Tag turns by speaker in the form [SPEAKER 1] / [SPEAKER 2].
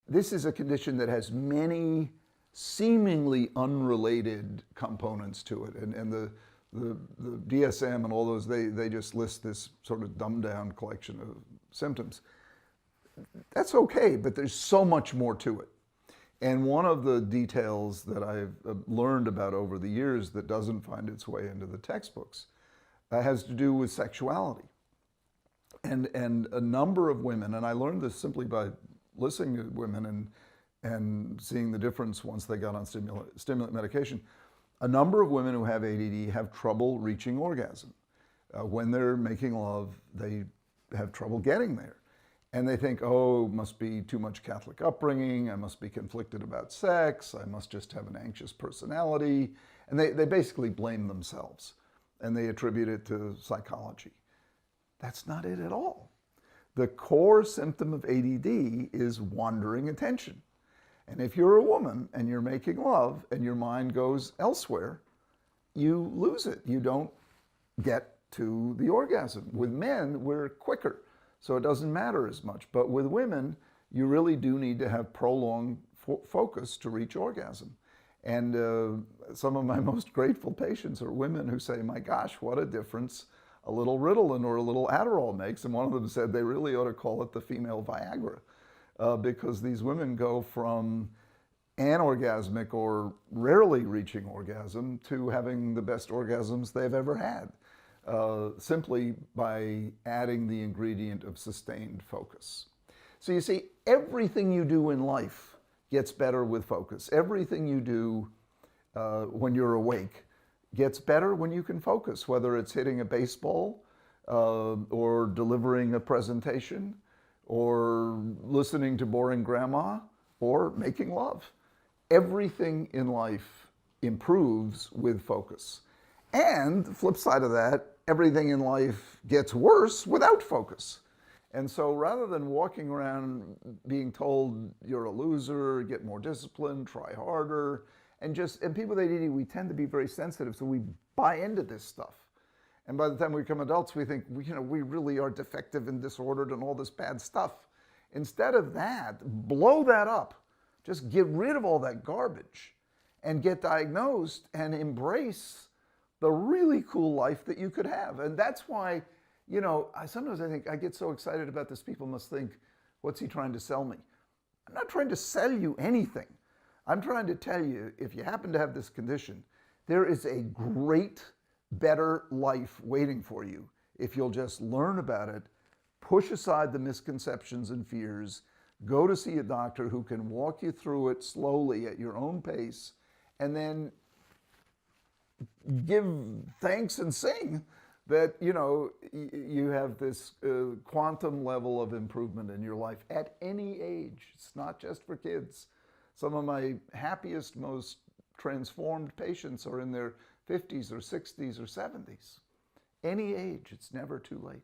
[SPEAKER 1] this is a condition that has many seemingly unrelated components to it. And the DSM and all those, they just list this sort of dumbed down collection of symptoms. That's okay, but there's so much more to it. And one of the details that I've learned about over the years that doesn't find its way into the textbooks has to do with sexuality. And a number of women, and I learned this simply by listening to women and seeing the difference once they got on stimulant medication, a number of women who have ADD have trouble reaching orgasm. When they're making love, they have trouble getting there. And they think, oh, must be too much Catholic upbringing, I must be conflicted about sex, I must just have an anxious personality. And they basically blame themselves, and they attribute it to psychology. That's not it at all. The core symptom of ADD is wandering attention. And if you're a woman and you're making love and your mind goes elsewhere, you lose it. You don't get to the orgasm. With men, we're quicker, so it doesn't matter as much. But with women, you really do need to have prolonged focus to reach orgasm. And some of my most grateful patients are women who say, my gosh, what a difference a little Ritalin or a little Adderall makes. And one of them said they really ought to call it the female Viagra, because these women go from anorgasmic or rarely reaching orgasm to having the best orgasms they've ever had, simply by adding the ingredient of sustained focus. So you see, everything you do in life gets better with focus. Everything you do when you're awake gets better when you can focus, whether it's hitting a baseball or delivering a presentation or listening to boring grandma or making love. Everything in life improves with focus. And the flip side of that, everything in life gets worse without focus. And so rather than walking around being told you're a loser, get more discipline, try harder, and people with ADD, we tend to be very sensitive, so we buy into this stuff. And by the time we become adults, we think, we really are defective and disordered and all this bad stuff. Instead of that, blow that up. Just get rid of all that garbage and get diagnosed and embrace the really cool life that you could have. And that's why, sometimes I think I get so excited about this. People must think, what's he trying to sell me? I'm not trying to sell you anything. I'm trying to tell you, if you happen to have this condition, there is a great, better life waiting for you if you'll just learn about it, push aside the misconceptions and fears, go to see a doctor who can walk you through it slowly at your own pace, and then give thanks and sing that you have this quantum level of improvement in your life at any age. It's not just for kids. Some of my happiest, most transformed patients are in their 50s or 60s or 70s. Any age, it's never too late.